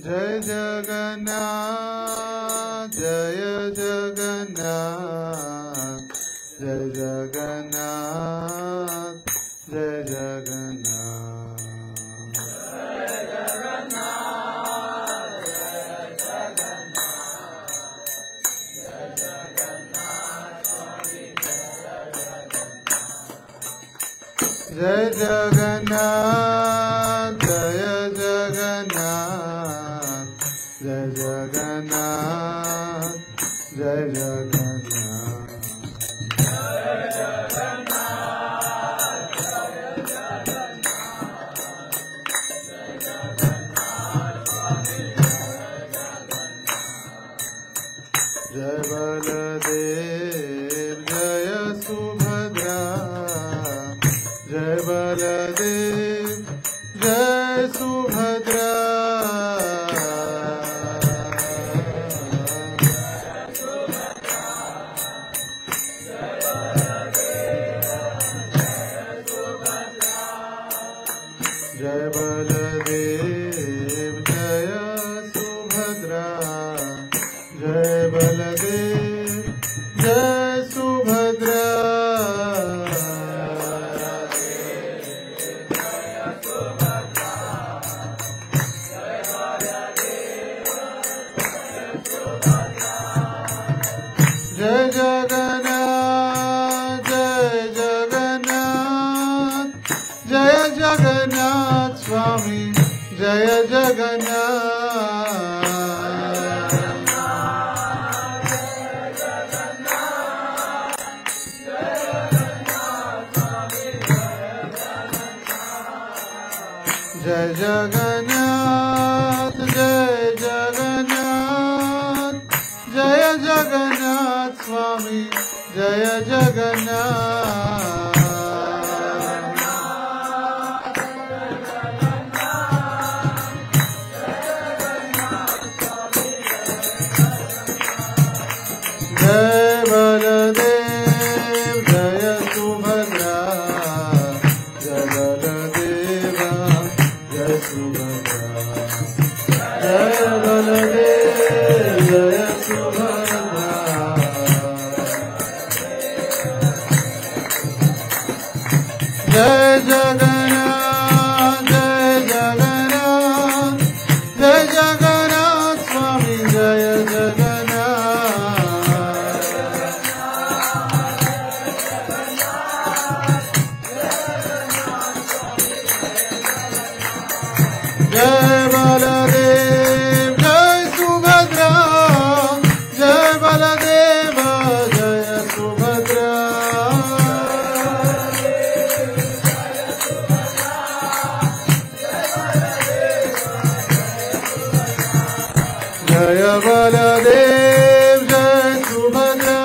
जय जगन्नाथ जय जगन्नाथ जय जगन्नाथ जय जगन्नाथ जय जगन्नाथ जय जगन्नाथ जय जगन्नाथ जय जगन्नाथ जय बलदेव जय सुभद्रा जय बलदेव जय सुभद्रा जय बलदेव जय सुभद्रा जय बलदेव जय सुभद्रा जय जगन्नाथ जय जगन्नाथ जय जगन्नाथ स्वामी जय जगन्नाथ जय जगन्नाथ जय जगन्नाथ जय जगन्नाथ स्वामी जय जगन्नाथ जय बलदेव जय सुभद्रा जय बलदेव जय सुभद्रा जय बलदेव जय सुभद्रा जय जगन्नाथ जय जगन्नाथ जय जगन्नाथ स्वामी जय जगन्नाथ जय बलदेव जय सुभद्रा जय बलदेव जय सुभद्रा जय बलदेव जय सुभद्रा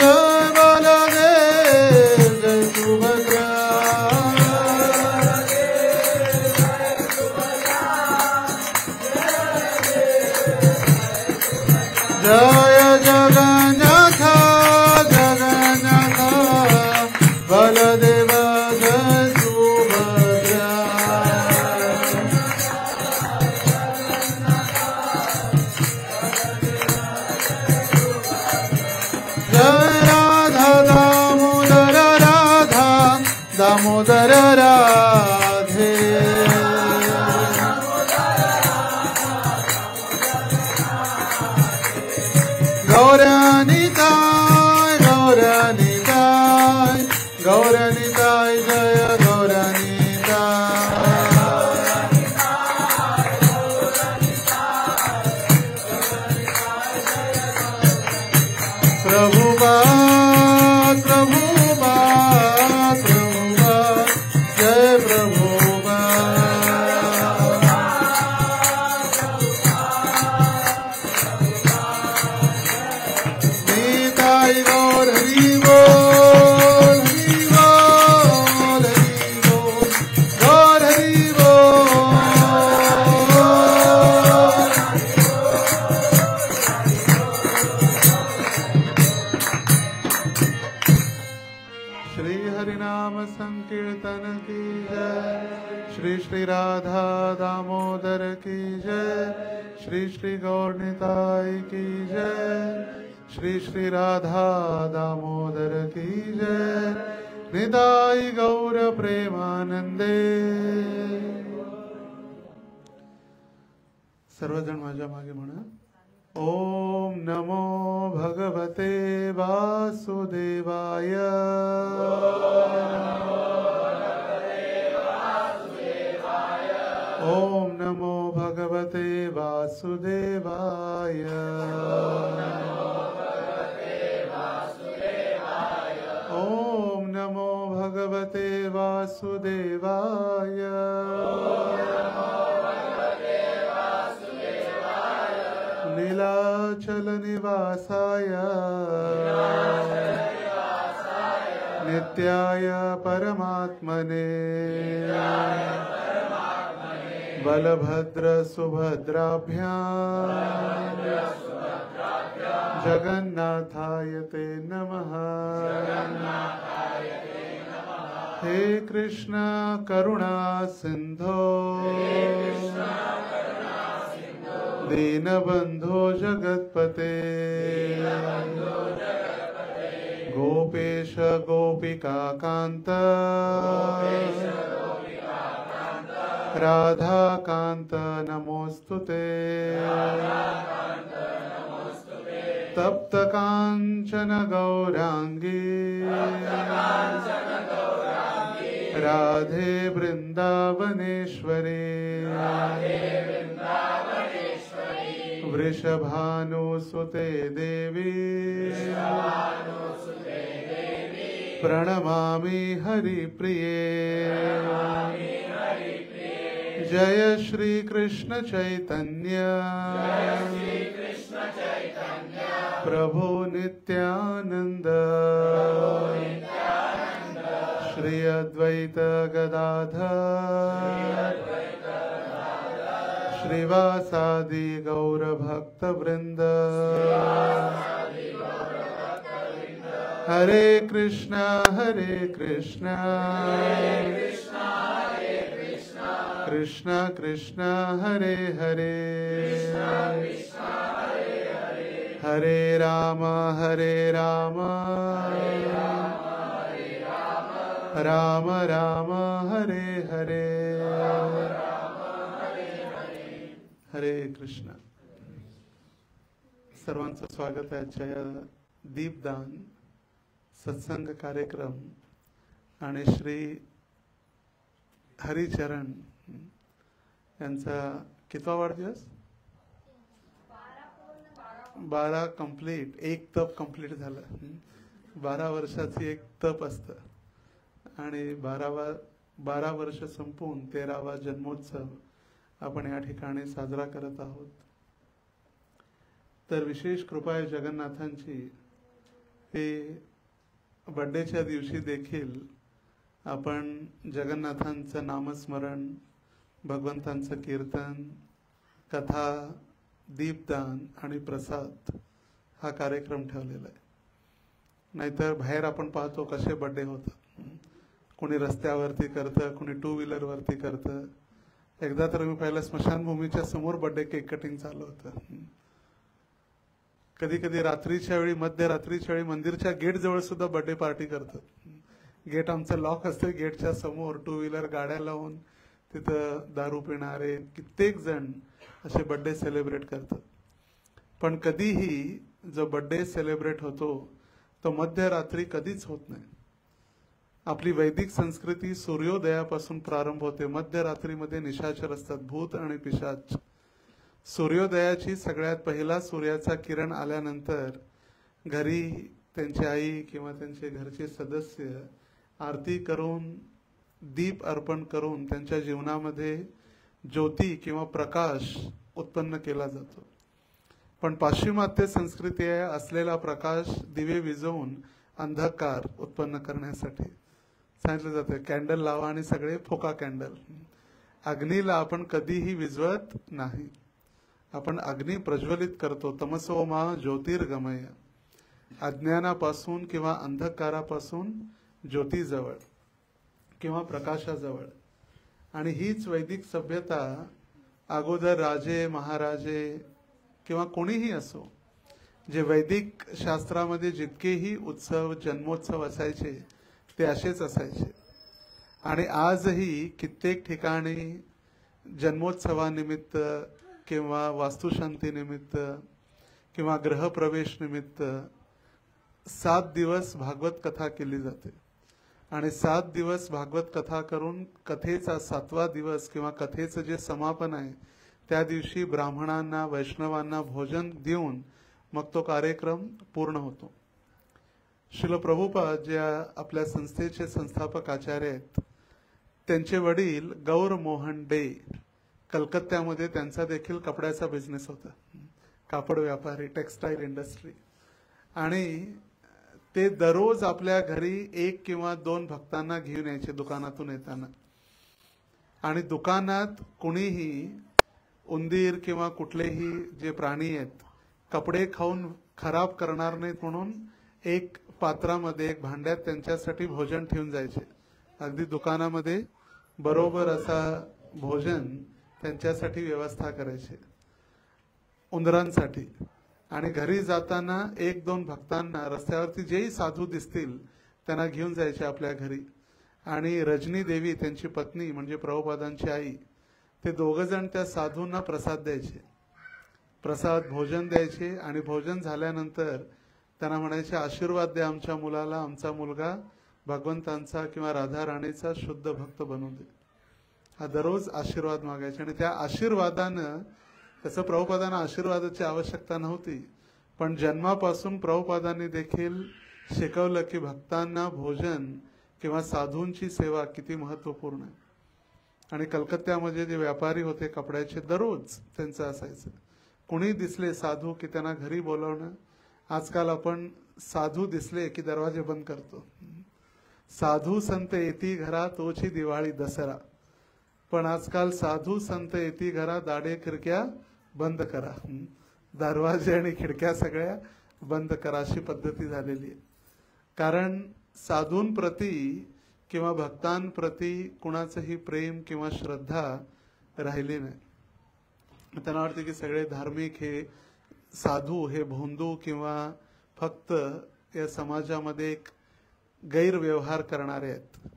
जय बलदेव जय सुभद्रा जय जगन्नाथ जगन्नाथ बलदेव जय सुभद्रा जय राधा दामोदर राधा दामोदर राधे गौरानिताय गौरानिताय गौरानिताय जय गौरानिताय प्रभुपाद प्रभुपाद प्रभुपाद जय प्रभुपाद जय। श्री श्री राधा दामोदर की जय। श्री श्री गौरनिताई की जय। श्री श्री राधा दामोदर की जय। निताई गौर प्रेमानंदे। सर्वजण माझ्या मागे म्हणा, ओम नमो भगवते वासुदेवाय। ओम नमो भगवते वासुदेवाय। ओम नमो भगवते वासुदेवाय। नीलाचल निवासाय नित्याय परमात्मने बलभद्र सुभद्राभ्यां जगन्नाथाय ते नमः। हे कृष्ण करुणा सिंधो दीनबंधो जगत्पते गोपेश गोपिका कांत राधा कांत नमोस्तुते। तप्त कांचन गौरांगी राधे वृंदावनेश्वरी वृषभानुसुते देवी प्रणमामि हरिप्रिये। जय श्री कृष्ण चैतन्य प्रभु नित्यानंद श्री अद्वैत गदाधर श्रीवासादि गौर भक्त वृंद। हरे कृष्णा कृष्णा कृष्णा हरे हरे हरे राम राम राम हरे हरे। हरे कृष्ण। सर्वांचं स्वागत आहे आजच्या या दीपदान सत्संग कार्यक्रम आणि श्री हरिचरण यांचा कितवा वाढदिवस? 12 कंप्लीट. एक तप कंप्लीट झालं. 12 वर्षाची एक तप असतं आणि 12 वर्ष संपून 13वा जन्मोत्सव आपण या ठिकाणी साजरा करत आहोत. तर विशेष कृपा आहे जगन्नाथांची. हे बर्थडेच्या दिवशी देखील आपण जगन्नाथांचं नामस्मरण, भगवंतांचं कीर्तन, कथा, दीपदान आणि प्रसाद हा कार्यक्रम ठेवलेला आहे. नाहीतर बाहेर आपण पाहतो कसे बर्थडे होतात. कोणी रस्त्यावरती करतं, कोणी 2 व्हीलरवरती करतं. एकदा तर मी पाहिलं स्मशानभूमीच्या समोर बर्थडे केक कटिंग चालू होतं. कधी कधी रात्रीच्या वेळी, मध्यरात्रीच्या वेळी मंदिरच्या गेट जवळ सुद्धा बर्थडे पार्टी करतात. गेट आमचं लॉक असतं, गेटच्या समोर 2 व्हीलर गाड्या लावून तिथं दारू पिणारे कित्येक जण असे बर्थडे सेलिब्रेट करतात. पण कधीही जो बर्थडे सेलिब्रेट होतो तो मध्यरात्री कधीच होत नाही. आपली वैदिक संस्कृती सूर्योदयापासून प्रारंभ होते. मध्यरात्रीमध्ये निशाचर असतात, भूत आणि पिशाच. सूर्योदयाची सगळ्यात पहिला सूर्याचा किरण आल्यानंतर घरी त्यांची आई किंवा त्यांचे घरचे सदस्य आरती करून, दीप अर्पण करून त्यांच्या जीवनामध्ये ज्योती किंवा प्रकाश उत्पन्न केला जातो. पण पाश्चिमात्य संस्कृती असलेला प्रकाश दिवे विझवून अंधकार उत्पन्न करण्यासाठी सांगितलं जातं. कॅन्डल लावा आणि सगळे फोका कॅन्डल. अग्नीला आपण कधीही विझवत नाही, आपण अग्नी प्रज्वलित करतो. तमसो मा ज्योतिर्गमय. अज्ञानापासून किंवा अंधकारापासून ज्योतीजवळ. किंवा प्रकाशाजवळ. आणि हीच वैदिक सभ्यता अगोदर राजे महाराजे किंवा कोणीही असो, जे वैदिक शास्त्रामध्ये जितकेही उत्सव जन्मोत्सव असायचे ते असेच असायचे. आणि आजही कित्येक ठिकाणी जन्मोत्सवानिमित्त किंवा वास्तुशांतीनिमित्त किंवा ग्रहप्रवेश निमित्त 7 दिवस भागवत कथा केली जाते. आणि 7 दिवस भागवत कथा करून कथेचा 7वा दिवस किंवा कथेचं जे समापन आहे त्या दिवशी ब्राह्मणांना वैष्णवांना भोजन देऊन मग तो कार्यक्रम पूर्ण होतो. श्रील प्रभुपाद जे आपल्या संस्थेचे संस्थापक आचार्य आहेत, त्यांचे वडील गौर मोहन डे, कलकत्त्यामध्ये त्यांचा देखील कपड्याचा बिझनेस होता, कापड व्यापारी, टेक्सटाईल इंडस्ट्री. आणि ते दररोज आपल्या घरी 1 किंवा 2 भक्तांना घेऊन यायचे दुकानातून येताना. आणि दुकानात कुणीही उंदीर किंवा कुठलेही जे प्राणी आहेत कपडे खाऊन खराब करणार नाहीत म्हणून एक पात्रामध्ये एक भांड्यात त्यांच्यासाठी भोजन ठेवून जायचे. अगदी दुकानामध्ये बरोबर असा भोजन त्यांच्यासाठी व्यवस्था करायचे उंदरांसाठी. आणि घरी जाताना 1-2 भक्तांना रस्त्यावरती जेही साधू दिसतील त्यांना घेऊन जायचे आपल्या घरी. आणि रजनी देवी त्यांची पत्नी म्हणजे प्रभुपादांची आई, ते दोघंजण त्या साधूंना प्रसाद द्यायचे, प्रसाद भोजन द्यायचे. आणि भोजन झाल्यानंतर त्यांना म्हणायचे, आशीर्वाद द्या आमच्या मुलाला, आमचा मुलगा भगवंतांचा किंवा राधा राणीचा शुद्ध भक्त बनवून दे. हा दररोज आशीर्वाद मागायचे. आणि त्या आशीर्वादानं, त्याचं प्रभुपादांना आशीर्वादाची आवश्यकता नव्हती, पण जन्मापासून प्रभुपादांनी देखील शिकवलं की भक्तांना भोजन किंवा साधूंची सेवा किती महत्वपूर्ण आहे. आणि कलकत्त्यामध्ये जे व्यापारी होते कपड्याचे, दररोज त्यांचं असायचं, कुणी दिसले साधू की त्यांना घरी बोलवणं. आजकाल आपण साधू दिसले की दरवाजे बंद करतो. साधू संत येती घरा तोची दिवाळी दसरा. पण आजकाल साधू संत येती घरा दाडे खिडक्या बंद करा, दरवाजे आणि खिडक्या सगळ्या बंद करा, अशी पद्धती झालेली आहे. कारण साधूंप्रती किंवा भक्तांप्रती कुणाचंही प्रेम किंवा श्रद्धा राहिली नाही. त्यांना वाटते की सगळे धार्मिक हे साधू हे भोंदू किंवा फक्त या समाजामध्ये एक गैरव्यवहार करणारे आहेत.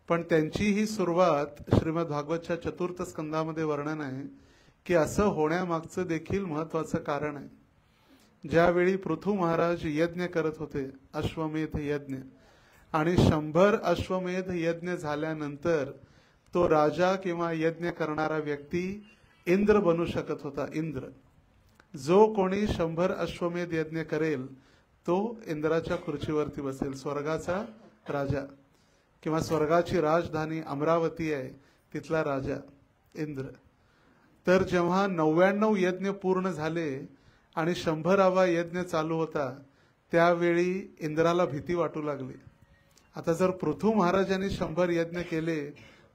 पण त्यांची ही सुरुवात श्रीमद भागवतच्या 4th स्कंदामध्ये वर्णन आहे की असं होण्यामागचं देखील महत्वाचं कारण आहे. ज्यावेळी पृथू महाराज यज्ञ करत होते, अश्वमेध यज्ञ, आणि 100 अश्वमेध यज्ञ झाल्यानंतर तो राजा किंवा यज्ञ करणारा व्यक्ती इंद्र बनू शकत होता. इंद्र, जो कोणी 100 अश्वमेध यज्ञ करेल तो इंद्राच्या खुर्चीवरती बसेल, स्वर्गाचा राजा किंवा स्वर्गाची राजधानी अमरावती आहे तिथला राजा इंद्र. तर जेव्हा 99 यज्ञ पूर्ण झाले आणि 100वा यज्ञ चालू होता त्यावेळी इंद्राला भीती वाटू लागली. आता जर पृथू महाराजांनी 100 यज्ञ केले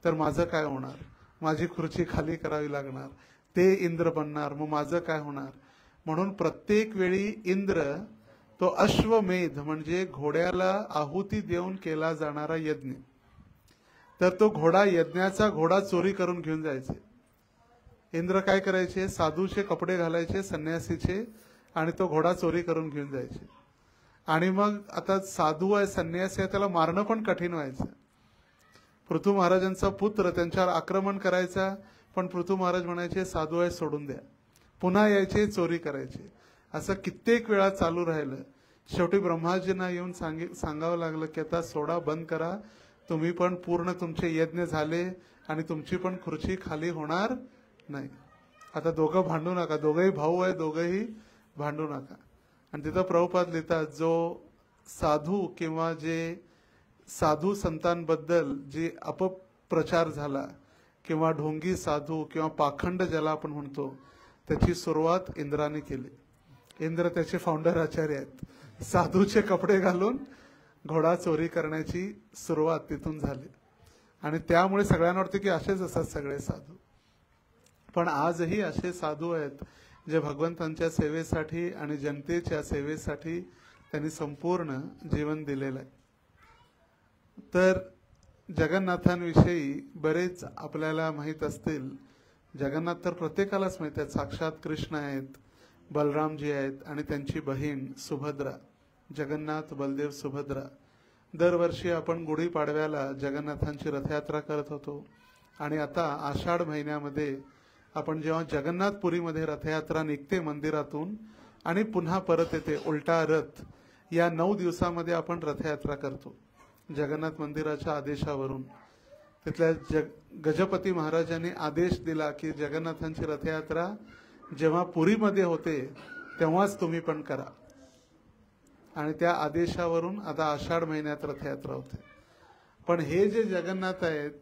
तर माझं काय होणार, माझी खुर्ची खाली करावी लागणार, ते इंद्र बनणार, मग माझं काय होणार. म्हणून प्रत्येक वेळी इंद्र तो अश्वमेध म्हणजे घोड्याला आहुती देऊन केला जाणारा यज्ञ, तर तो घोडा, यज्ञाचा घोडा चोरी करून घेऊन जायचे. इंद्र काय करायचे, साधूचे कपडे घालायचे संन्यासीचे आणि तो घोडा चोरी करून घेऊन जायचे. आणि मग आता साधू आहे संन्यासी आहे त्याला मारणं पण कठीण व्हायचं. पृथू महाराजांचा पुत्र त्यांच्यावर आक्रमण करायचा, पण पृथू महाराज म्हणायचे साधू आहे सोडून द्या, पुन्हा यायचे चोरी करायचे. असं कित्येक वेळा चालू राहिलं. शेवटी ब्रह्माजींना येऊन सांगावं लागलं की आता सोडा, बंद करा, तुम्ही पण पूर्ण तुमचे यज्ञ झाले आणि तुमची पण खुर्ची खाली होणार नाही. आता दोघं भांडू नका, दोघंही भाऊ आहे, दोघंही भांडू नका. आणि तिथं प्रभुपाद लिहितात, जो साधू किंवा जे साधू संतांबद्दल जे अपप्रचार झाला किंवा ढोंगी साधू किंवा पाखंड ज्याला आपण म्हणतो, त्याची सुरुवात इंद्राने केली. इंद्र त्याचे फाउंडर आचार्य आहेत. साधूचे कपडे घालून घोडा चोरी करण्याची सुरुवात तिथून झाली. आणि त्यामुळे सगळ्यांना वाटतं की असेच असतात सगळे साधू. पण आजही असे साधू आहेत जे भगवंतांच्या सेवेसाठी आणि जनतेच्या सेवेसाठी त्यांनी संपूर्ण जीवन दिलेलं आहे. तर जगन्नाथांविषयी बरेच आपल्याला माहीत असतील. जगन्नाथ तर प्रत्येकालाच माहित आहेत. साक्षात कृष्ण आहेत, बलरामजी आहेत आणि त्यांची बहीण सुभद्रा. जगन्नाथ, बलदेव, सुभद्रा. दरवर्षी आपण गुढीपाडव्याला जगन्नाथांची रथयात्रा करत होतो आणि आता आषाढ महिन्यामध्ये आपण जेव्हा जगन्नाथपुरीमध्ये रथयात्रा निघते मंदिरातून आणि पुन्हा परत येते उलटा रथ, या 9 दिवसामध्ये आपण रथयात्रा करतो जगन्नाथ मंदिराच्या आदेशावरून. तिथल्या गजपती महाराजांनी आदेश दिला की जगन्नाथांची रथयात्रा जेव्हा पुरीमध्ये होते तेव्हाच तुम्ही पण करा, आणि त्या आदेशावरून आता आषाढ महिन्यात रथयात्रा होते. पण हे जे जगन्नाथ आहेत,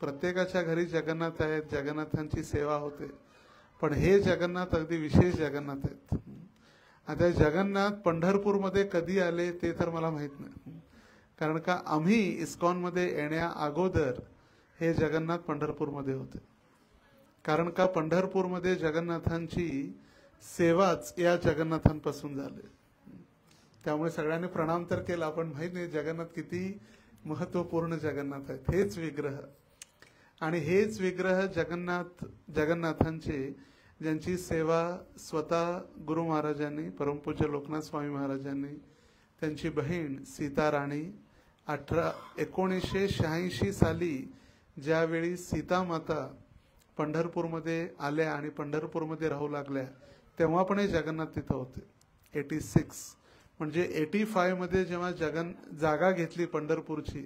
प्रत्येकाच्या घरी जगन्नाथ आहेत, जगन्नाथांची सेवा होते, पण हे जगन्नाथ अगदी विशेष जगन्नाथ आहेत. आता जगन्नाथ पंढरपूरमध्ये कधी आले ते तर मला माहित नाही, कारण का आम्ही इस्कॉनमध्ये येण्या अगोदर हे जगन्नाथ पंढरपूरमध्ये होते. कारण का पंढरपूरमध्ये जगन्नाथांची सेवाच या जगन्नाथांपासून झाली. त्यामुळे सगळ्यांनी प्रणाम तर केला, पण माहित नाही जगन्नाथ किती महत्वपूर्ण जगन्नाथ आहेत. हेच विग्रह आणि हेच विग्रह जगन्नाथांचे ज्यांची सेवा स्वतः गुरु महाराजांनी, परमपूज्य लोकनाथ स्वामी महाराजांनी, त्यांची बहीण सीताराणी 1986 साली ज्यावेळी सीता माता पंढरपूरमध्ये आल्या आणि पंढरपूरमध्ये राहू लागल्या, तेव्हा पण हे जगन्नाथ तिथं होते. 86 म्हणजे 85 मध्ये जेव्हा जागा घेतली पंढरपूरची,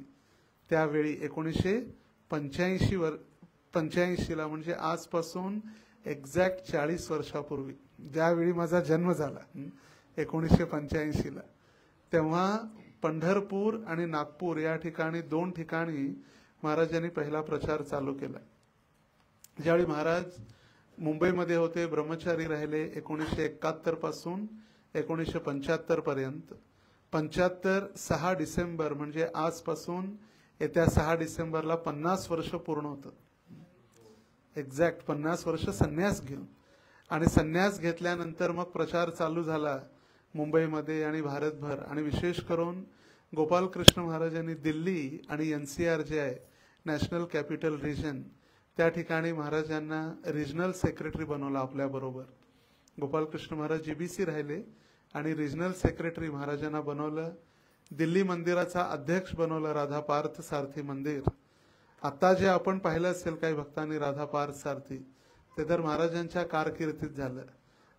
त्यावेळी 1985 ला, म्हणजे आजपासून एक्झॅक्ट 40 वर्षापूर्वी, ज्यावेळी माझा जन्म झाला 1985 ला, तेव्हा पंढरपूर आणि नागपूर या ठिकाणी 2 ठिकाणी महाराजांनी पहिला प्रचार चालू केला. ज्यावेळी महाराज मुंबईमध्ये होते, ब्रह्मचारी राहिले 1971 पासून 1975 पर्यंत. 75 6 डिसेंबर म्हणजे आजपासून येत्या 6 डिसेंबरला 50 वर्ष पूर्ण होतं. एक्झॅक्ट 50 वर्ष संन्यास घेऊन. आणि संन्यास घेतल्यानंतर मग प्रचार चालू झाला मुंबईमध्ये आणि भारतभर. आणि विशेष करून गोपालकृष्ण महाराजांनी दिल्ली आणि NCR जे आहे नॅशनल कॅपिटल रिजन, त्या ठिकाणी महाराजांना रिजनल सेक्रेटरी बनवलं आपल्याबरोबर. गोपालकृष्ण महाराज GBC राहिले आणि रिजनल सेक्रेटरी महाराजांना बनवलं. दिल्ली मंदिराचा अध्यक्ष बनवलं राधा पार्थ सारथी मंदिर. आता जे आपण पाहिलं असेल काही भक्तांनी राधा पार्थ सारथी, ते तर महाराजांच्या कारकिर्दीत झालं.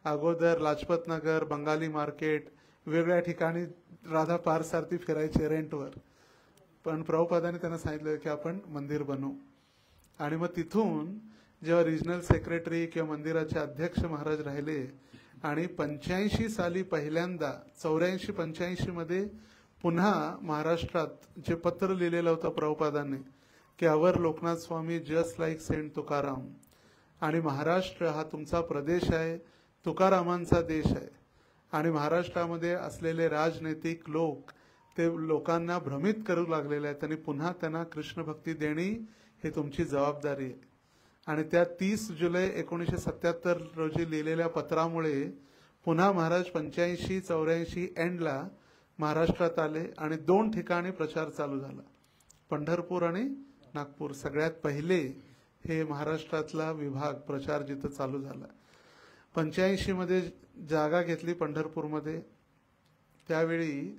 अगोदर लाजपत नगर, बंगाली मार्केट, वेगळ्या ठिकाणी राधा पार्थ सारथी फिरायचे रेंटवर. पण प्रभुपादांनी त्यांना सांगितलं की आपण मंदिर बनवू. आणि मग तिथून जेव्हा रिजनल सेक्रेटरी किंवा मंदिराचे अध्यक्ष महाराज राहिले आणि 85 साली पहिल्यांदा 84-85 मध्ये पुन्हा महाराष्ट्रात जे पत्र लिहिलेलं होतं प्रभुपादांनी की our Lokanath Swami just like saint Tukaram, आणि महाराष्ट्र हा तुमचा प्रदेश आहे, तुकारामांचा देश आहे, आणि महाराष्ट्रामध्ये असलेले राजनैतिक लोक ते लोकांना भ्रमित करू लागलेले आहेत, आणि पुन्हा त्यांना कृष्ण भक्ती देणी ही तुमची जबाबदारी आहे. आणि त्या 30 जुलै 1977 रोजी लिहिलेल्या पत्रामुळे पुन्हा महाराज 85-84 एंडला महाराष्ट्रात आले आणि 2 ठिकाणी प्रचार चालू झाला, पंढरपूर आणि नागपूर. सगळ्यात पहिले हे महाराष्ट्रातला विभाग प्रचार जिथं चालू झाला. 85 मध्ये जागा घेतली पंढरपूरमध्ये. त्यावेळी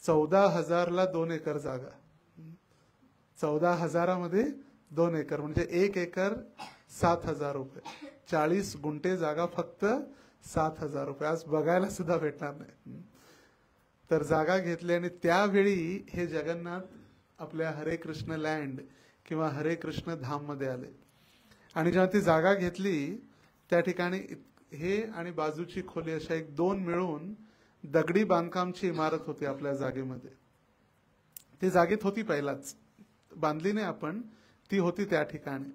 14,000ला 2 एकर जागा. 14,000मध्ये 2 एकर म्हणजे 1 एकर 7,000 रुपये. 40 गुंठे जागा फक्त 7,000 रुपये. आज बघायला सुद्धा भेटणार नाही. तर जागा घेतली आणि त्यावेळी हे जगन्नाथ आपल्या हरे कृष्ण लँड किंवा हरे कृष्ण धाम मध्ये आले. आणि जेव्हा ती जागा घेतली त्या ठिकाणी हे आणि बाजूची खोली अशा 1-2 मिळून दगडी बांधकामची इमारत होती आपल्या जागेमध्ये. ती जागेत होती, पहिलाच बांधली नाही आपण, ती होती त्या ठिकाणी.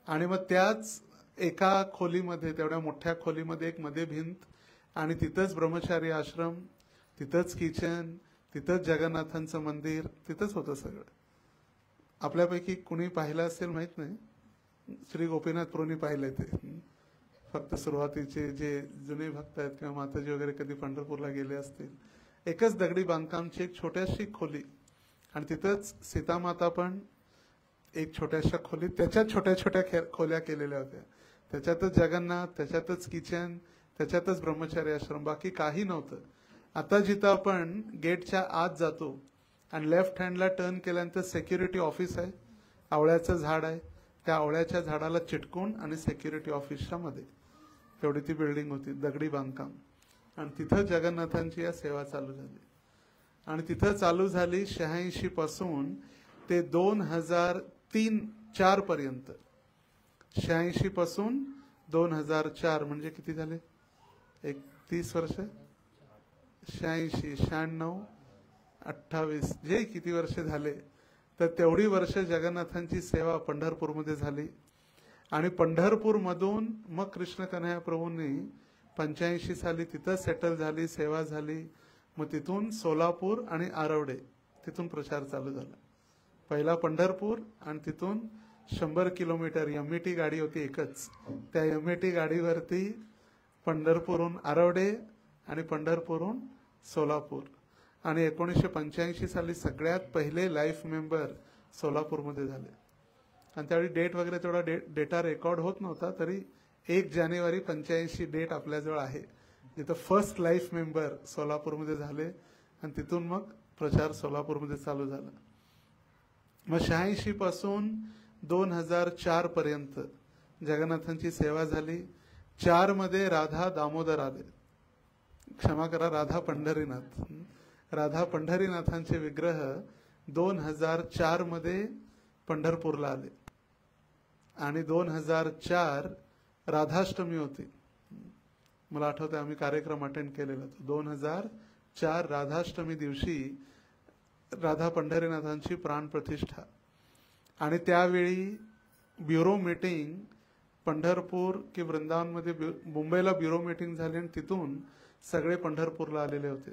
आणि मग त्याच एका खोलीमध्ये, तेवढ्या मोठ्या खोलीमध्ये एक मध्ये भिंत, आणि तिथंच ब्रह्मचारी आश्रम, तिथंच किचन, तिथंच जगन्नाथांचं मंदिर, तिथंच होतं सगळं. आपल्यापैकी कुणी पाहिलं असेल माहित नाही, श्री गोपीनाथ प्रोनी पाहिलंय ते. फक्त सुरुवातीचे जे जुने भक्त आहेत किंवा माताजी वगैरे कधी पंढरपूरला गेले असतील, एकच दगडी बांधकामची एक छोट्याशी खोली, आणि तिथंच सीतामाता पण एक छोट्याशा खोलीत त्याच्यात छोट्या छोट्या खोल्या केलेल्या होत्या. त्याच्यातच जगन्नाथ, त्याच्यातच किचन, त्याच्यातच ब्रह्मचारी आश्रम, बाकी काही नव्हतं. आता जिथं आपण गेटच्या आत जातो आणि लेफ्ट हँडला टर्न केल्यानंतर सेक्युरिटी ऑफिस आहे, आवळ्याचं झाड आहे, त्या आवळ्याच्या झाडाला चिटकून आणि सेक्युरिटी ऑफिसच्या मध्ये तेवढी ती बिल्डिंग होती, दगडी बांधकाम. आणि तिथं जगन्नाथांची या सेवा चालू झाली. आणि तिथं चालू झाली 86 पासून ते 2003-04 पर्यंत. 86 पासून 2004 म्हणजे किती झाले? 30 वर्ष. 86, 96, 28 जे किती वर्ष झाले, तर तेवढी वर्ष जगन्नाथांची सेवा पंढरपूरमध्ये झाली. आणि पंढरपूर मधून मग कृष्ण कन्हैया प्रभूंनी 85 साली तिथं सेटल झाली, सेवा झाली. मग तिथून सोलापूर आणि आरवडे तिथून प्रचार चालू झाला. पहिला पंढरपूर आणि तिथून 100 किलोमीटर एमईटी गाडी होती एकच, त्या एमईटी गाडीवरती पंढरपूरहून आरवडे आणि पंढरपूरहून सोलापूर. आणि 1985 साली सगळ्यात पहिले लाईफ मेंबर सोलापूरमध्ये झाले. आणि त्यावेळी डेट वगैरे तेवढा डेटा रेकॉर्ड होत नव्हता, तरी 1 जानेवारी 85 डेट आपल्याजवळ आहे, जिथं फर्स्ट लाईफ मेंबर सोलापूरमध्ये झाले. आणि तिथून मग प्रचार सोलापूरमध्ये चालू झाला. मग 86 पासून 2004 पर्यंत जगन्नाथांची सेवा झाली. 4 मध्ये राधा दामोदर आले, क्षमा करा, राधा पंढरीनाथ. राधा पंढरीनाथांचे विग्रह 2004 मध्ये पंढरपूरला आले. आणि 2004 राधाष्टमी होती, मला आठवतं आम्ही कार्यक्रम अटेंड केलेला. 2004 राधाष्टमी दिवशी राधा पंढरीनाथांची प्राण प्रतिष्ठा. आणि त्यावेळी ब्युरो मीटिंग पंढरपूर की वृंदावनमध्ये, मुंबईला ब्युरो मीटिंग झाली आणि तिथून सगळे पंढरपूरला आलेले होते.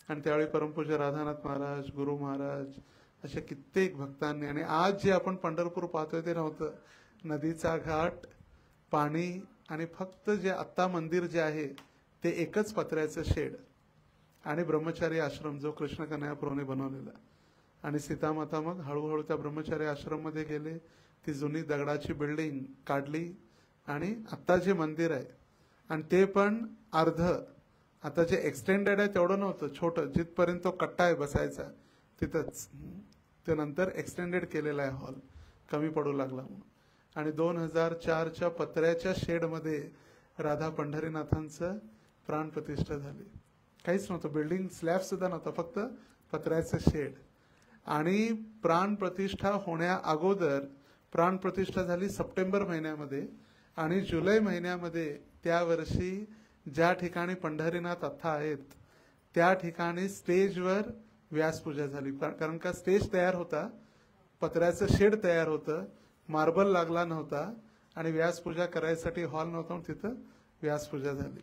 आणि त्यावेळी परमपूज्य राधानाथ महाराज, गुरु महाराज, अशा कित्येक भक्तांनी. आणि आज जे आपण पंढरपूर पाहतोय ते नव्हतं. नदीचा घाट, पाणी, आणि फक्त जे आत्ता मंदिर जे आहे ते एकच पत्र्याचं शेड आणि ब्रह्मचारी आश्रम जो कृष्ण कन्हैया प्रभूने बनवलेला. आणि सीतामाता मग हळूहळू त्या ब्रह्मचारी आश्रम मध्ये गेले. ती जुनी दगडाची बिल्डिंग काढली आणि आता जे मंदिर आहे, आणि ते पण अर्ध, आता जे एक्सटेंडेड आहे तेवढं नव्हतं, छोटं, जिथपर्यंत तो कट्टा आहे बसायचा तिथंच, ते नंतर एक्सटेंडेड केलेला आहे हॉल, कमी पडू लागला म्हणून. आणि 2004च्या पत्र्याच्या शेडमध्ये राधा पंढरीनाथांचं प्राण प्रतिष्ठा झाली. काहीच नव्हतं, बिल्डिंग स्लॅब सुद्धा नव्हता, फक्त पत्र्याचं शेड. आणि प्राण प्रतिष्ठा होण्या अगोदर प्राण प्रतिष्ठा झाली सप्टेंबर महिन्यामध्ये. आणि जुलै महिन्यामध्ये त्या वर्षी ज्या ठिकाणी पंढरीनाथ आता आहेत त्या ठिकाणी स्टेजवर व्यासपूजा झाली. कारण का स्टेज तयार होता, पत्र्याचं शेड तयार होतं, मार्बल लागला नव्हता आणि व्यासपूजा करायसाठी हॉल नव्हता, म्हणून तिथं व्यासपूजा झाली.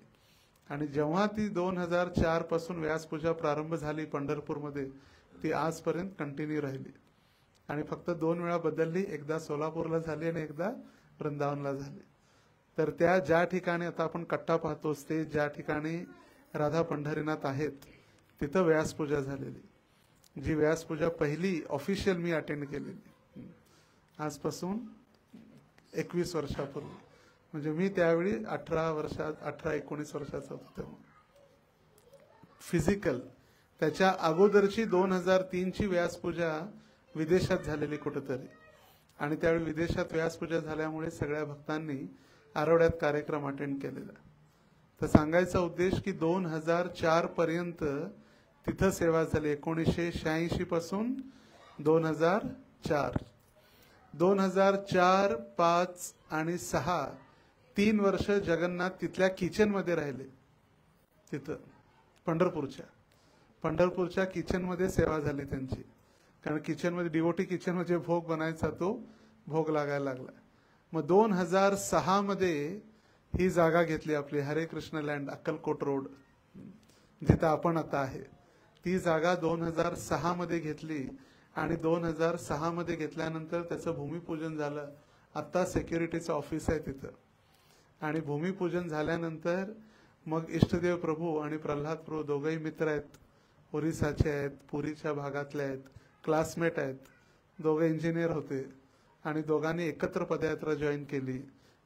आणि जेव्हा ती 2004 पासून व्यासपूजा प्रारंभ झाली पंढरपूरमध्ये, ती आजपर्यंत कंटिन्यू राहिली. आणि फक्त 2 वेळा बदलली, एकदा सोलापूरला झाली आणि एकदा वृंदावनला झाली. तर त्या ज्या ठिकाणी आता आपण कट्टा पाहतो, स्टेज ज्या ठिकाणी राधा पंढरीनाथ आहेत, तिथं व्यासपूजा झालेली. जी व्यासपूजा पहिली ऑफिशियल मी अटेंड केलेली आजपासून 21 वर्षापूर्वी. म्हणजे मी त्यावेळी 18-19 वर्षाचा होतो तेव्हा. फिजिकल त्याच्या अगोदरची 2003ची व्यासपूजा विदेशात झालेली कुठेतरी. आणि त्यावेळी विदेशात व्यासपूजा झाल्यामुळे सगळ्या भक्तांनी आरवड्यात कार्यक्रम अटेंड केलेला. तर सांगायचा उद्देश की 2004 पर्यंत तिथं सेवा झाली. 1986 पासून 2004, 2004, 5 आणि 6 3 वर्ष जगन्नाथ तिथल्या किचन मध्ये राहिले. तिथं पंढरपूरच्या किचन मध्ये सेवा झाली त्यांची. कारण किचन मध्ये, डिवोटी किचन मध्ये भोग बनायचा तो भोग लागायला लागला. मग 2006 मध्ये ही जागा घेतली आपली हरे कृष्ण लँड, अक्कलकोट रोड, जिथं आपण आता आहे. ती जागा 2006 मध्ये घेतली. आणि 2006 मध्ये घेतल्यानंतर त्याचं भूमिपूजन झालं. आता सेक्युरिटीचं ऑफिस आहे तिथं. आणि भूमिपूजन झाल्यानंतर मग इष्टदेव प्रभू आणि प्रल्हाद प्रभू दोघंही मित्र आहेत, ओरिसाचे आहेत, पुरीच्या भागातले आहेत, क्लासमेट आहेत, दोघे इंजिनियर होते. आणि दोघांनी एकत्र पदयात्रा जॉईन केली.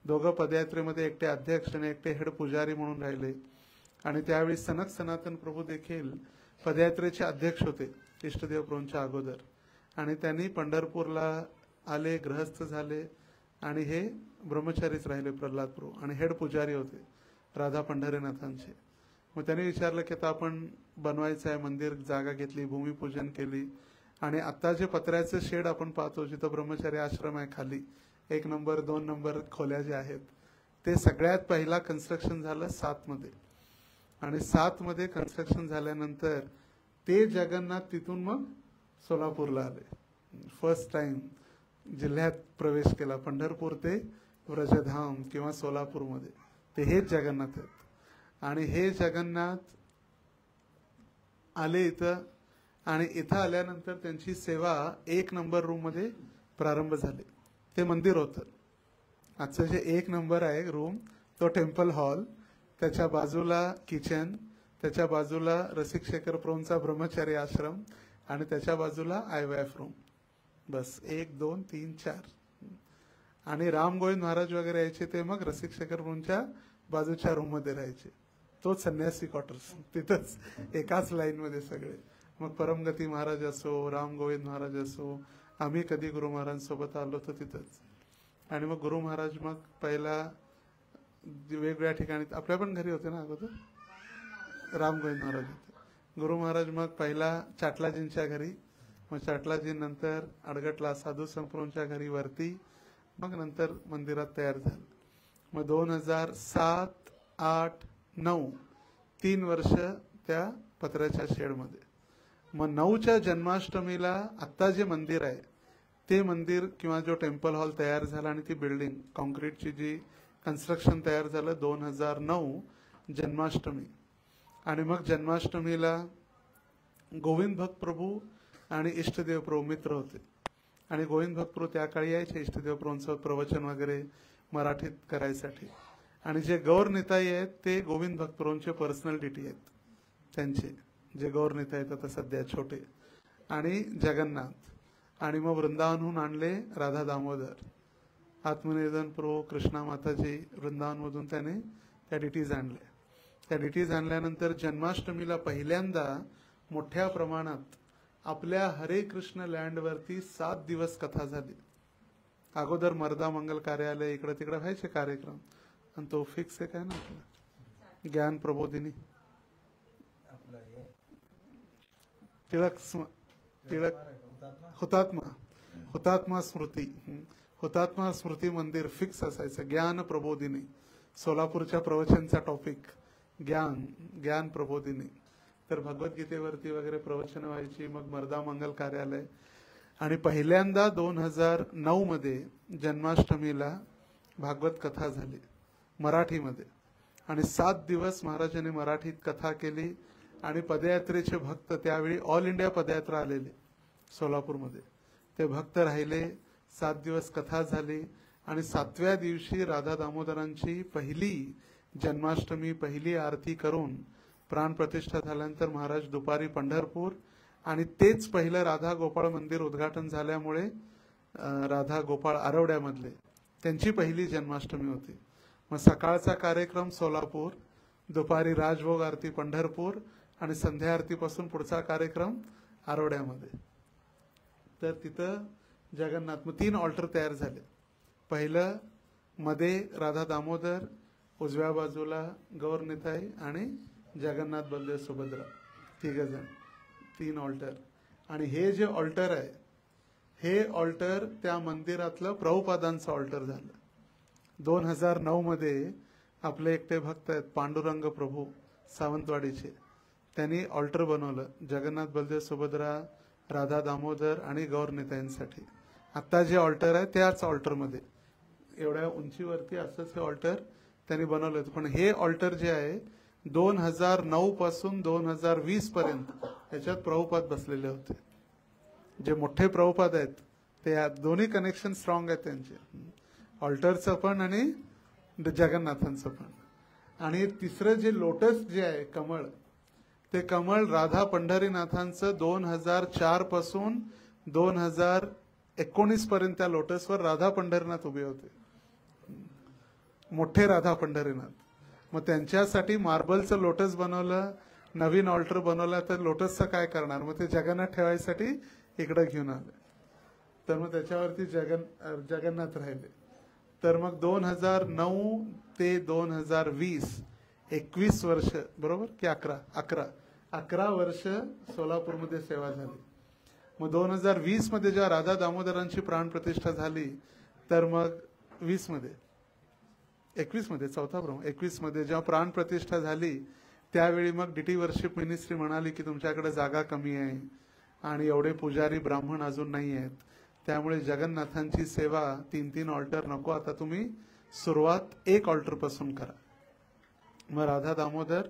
दोघं पदयात्रेमध्ये एकटे अध्यक्ष आणि एकटे हेड पुजारी म्हणून राहिले. आणि त्यावेळी सनक सनातन प्रभू देखील पदयात्रेचे अध्यक्ष होते इष्टदेव प्रभूंच्या अगोदर. आणि त्यांनी पंढरपूरला आले, गृहस्थ झाले आणि हे ब्रह्मचारीच राहिले प्रल्हाद प्रभू, आणि हेड पुजारी होते राधा पंढरीनाथांचे. मग त्यांनी विचारलं की आता आपण बनवायचं आहे मंदिर, जागा घेतली, भूमिपूजन केली, आणि आता जे पत्र्याचं शेड आपण पाहतो जिथं ब्रह्मचारी आश्रम आहे खाली, 1 नंबर 2 नंबर खोल्या ज्या आहेत, ते सगळ्यात पहिला कन्स्ट्रक्शन झालं 7 मध्ये. आणि 7 मध्ये कन्स्ट्रक्शन झाल्यानंतर ते जगन्नाथ तिथून मग सोलापूरला आले. फर्स्ट टाइम जिल्ह्यात प्रवेश केला, पंढरपूर ते व्रजधाम किंवा सोलापूरमध्ये ते हेच जगन्नाथ आहेत. आणि हे जगन्नाथ आले इथं, आणि इथं आल्यानंतर त्यांची सेवा 1 नंबर रूम मध्ये प्रारंभ झाली. ते मंदिर होतं. आजचं जे 1 नंबर आहे रूम तो टेम्पल हॉल, त्याच्या बाजूला किचन, त्याच्या बाजूला रसिक शेखर प्रभूंचा ब्रह्मचारी आश्रम, आणि त्याच्या बाजूला IVF रूम. बस 1 2 3 4. आणि राम गोविंद महाराज वगैरे यायचे ते मग रसिक शेखर प्रभूंच्या बाजूच्या रूम मध्ये राहायचे. तो संन्यासी क्वार्टर्स तिथंच एकाच लाईन मध्ये सगळे. मग परमगती महाराज असो, राम गोविंद महाराज असो, आम्ही कधी गुरु महाराजांसोबत आलो तर तिथंच. आणि मग गुरु महाराज मग पहिला वेगवेगळ्या ठिकाणी, आपल्या पण घरी होते ना अगोदर, राम गोविंद महाराज होते. गुरु महाराज मग पहिला चाटलाजींच्या घरी, मग चाटलाजी नंतर अडगटला साधू संप्रभूंच्या घरी वरती, मग नंतर मंदिरात तयार झालं. मग 2007, 8, 9 3 वर्ष त्या पत्र्याच्या शेडमध्ये. मग 9च्या जन्माष्टमीला आत्ता जे मंदिर आहे ते मंदिर किंवा जो टेम्पल हॉल तयार झाला आणि ती बिल्डिंग कॉन्क्रीटची जी कन्स्ट्रक्शन तयार झालं 2009 जन्माष्टमी. आणि मग जन्माष्टमीला गोविंद भक्त प्रभू आणि इष्टदेव प्रभू मित्र होते. आणि गोविंद भक्त प्रभू त्या काळी यायचे इष्टदेव प्रभूंसोबत प्रवचन वगैरे मराठीत करायसाठी. आणि जे गौर नेताई आहेत ते गोविंद भक्त प्रभूंचे पर्सनल डिटी आहेत, त्यांचे जे गौर नेता आहेत आता सध्या छोटे. आणि जगन्नाथ. आणि मग वृंदावनहून आणले राधा दामोदर, आत्मनिवेदन प्रभू, कृष्णा माताजी, वृंदावनमधून त्याने त्या डिटीज आणल्या. त्या डिटीज आणल्यानंतर जन्माष्टमीला पहिल्यांदा मोठ्या प्रमाणात आपल्या हरे कृष्ण लँडवरती 7 दिवस कथा झाली. अगोदर मर्दा मंगल कार्यालय इकडे तिकडे व्हायचे कार्यक्रम, आणि तो फिक्स आहे काय ना आपला ज्ञान प्रबोधिनी टिळक हुतात्मा स्मृती मंदिर फिक्स असायचं. ज्ञान प्रबोधिनी सोलापूरच्या प्रवचनचा टॉपिक ज्ञान प्रबोधिनी. तर भगवद्गीतेवरती वगैरे प्रवचन व्हायची. मग मर्दा मंगल कार्यालय. आणि पहिल्यांदा 2009 मध्ये जन्माष्टमीला भागवत कथा झाली मराठीमध्ये. आणि 7 दिवस महाराजांनी मराठीत कथा केली. आणि पदयात्रेचे भक्त त्यावेळी ऑल इंडिया पदयात्रा आलेले सोलापूरमध्ये, ते भक्त राहिले. 7 दिवस कथा झाली. आणि 7व्या दिवशी राधा दामोदरांची पहिली जन्माष्टमी, पहिली आरती करून प्राणप्रतिष्ठा झाल्यानंतर महाराज दुपारी पंढरपूर, आणि तेच पहिलं राधा गोपाळ मंदिर उद्घाटन झाल्यामुळे राधा गोपाळ आरवड्यामधले त्यांची पहिली जन्माष्टमी होती. मग सकाळचा कार्यक्रम सोलापूर, दुपारी राजभोग आरती पंढरपूर, आणि संध्या आरतीपासून पुढचा कार्यक्रम आरवड्यामध्ये. तर तिथं जगन्नाथ, मग 3 ऑल्टर तयार झाले. पहिलं मध्ये राधा दामोदर, उजव्या बाजूला गौर निताई आणि जगन्नाथ बलदेव सुभद्रा, 3 जण, 3 ऑल्टर. आणि हे जे ऑल्टर आहे हे ऑल्टर त्या मंदिरातलं प्रभुपादांचं ऑल्टर झालं. 2009 मध्ये आपले एकटे भक्त आहेत पांडुरंग प्रभू सावंतवाडीचे, त्यांनी ऑल्टर बनवलं जगन्नाथ बलदेव सुभद्रा, राधा दामोदर आणि गौर नेत्यांसाठी. आता जे ऑल्टर आहे त्याच ऑल्टरमध्ये एवढ्या उंचीवरती असंच हे ऑल्टर त्यांनी बनवलं. पण हे ऑल्टर जे आहे 2009 पासून 2020 पर्यंत याच्यात प्रभुपाद बसलेले होते. जे मोठे प्रभुपाद आहेत ते दोन्ही कनेक्शन स्ट्रॉंग आहेत त्यांचे, ऑल्टरचं पण आणि जगन्नाथांचं पण. आणि तिसरं जे लोटस जे आहे कमळ, ते कमळ राधा पंढरीनाथांचं 2004 पासून 19 पर्यंत त्या लोटसवर राधा पंढरीनाथ उभे होते, मोठे राधा पंढरीनाथ. मग त्यांच्यासाठी मार्बलचं लोटस बनवलं, नवीन ऑल्टर बनवला. तर लोटसचं काय करणार, मग ते जगन्नाथ ठेवायसाठी इकडे घेऊन आले. तर मग त्याच्यावरती जगन्नाथ राहिले. तर मग 2009 ते 2020 21 वर्ष बरोबर की 11 वर्ष सोलापूरमध्ये सेवा झाली. मग 2020 मध्ये जेव्हा राधा दामोदरांची प्राणप्रतिष्ठा झाली, तर मग 21 मध्ये चौथा प्रमुख 21 मध्ये जेव्हा प्राणप्रतिष्ठा झाली, त्यावेळी मग डीटी वर्शिप मिनिस्ट्री म्हणाली की तुमच्याकडे जागा कमी आहे आणि एवढे पुजारी ब्राह्मण अजून नाही आहेत, त्यामुळे जगन्नाथांची सेवा 3-3 ऑल्टर नको, आता तुम्ही सुरुवात 1 ऑल्टर पासून करा. मग राधा दामोदर,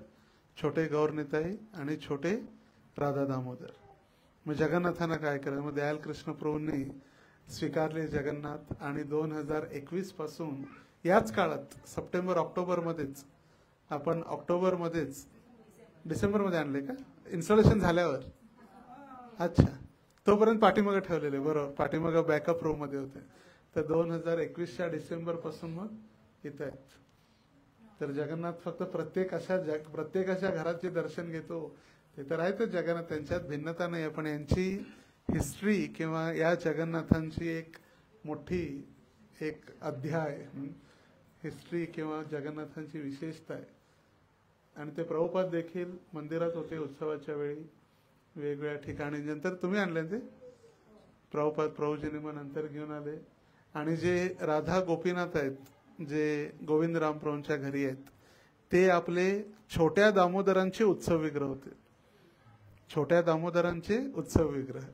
छोटे गौरनिताई आणि छोटे राधा दामोदर. मग जगन्नाथांना काय करायचं, मग दयाल कृष्ण प्रभूंनी स्वीकारले जगन्नाथ. आणि 2021 पासून याच काळात सप्टेंबर ऑक्टोबर मध्येच आपण डिसेंबरमध्ये आणले का इन्स्टॉलेशन झाल्यावर. अच्छा, तोपर्यंत पाठीमागे ठेवलेले बरोबर, पाठीमागे बॅकअप रूम मध्ये होते. तर 2021च्या डिसेंबर पासून मग इथे आहेत. तर जगन्नाथ फक्त प्रत्येकाच्या घराचे दर्शन घेतो ते तर आहेतच जगन्नाथ, त्यांच्यात भिन्नता नाही. पण यांची हिस्ट्री किंवा या जगन्नाथांची एक मोठी एक अध्याय हिस्ट्री किंवा जगन्नाथांची विशेषता आहे. आणि ते प्रभुपाद देखील मंदिरात होते उत्सवाच्या वेळी वेगवेगळ्या ठिकाणी. नंतर तुम्ही आणले ते प्रभुपाद, प्रभूजीने मग नंतर घेऊन आले. आणि जे राधा गोपीनाथ आहेत, जे गोविंदराम प्रभूंच्या घरी आहेत, ते आपले छोट्या दामोदरांचे उत्सव विग्रह होते. छोट्या दामोदरांचे उत्सव विग्रह,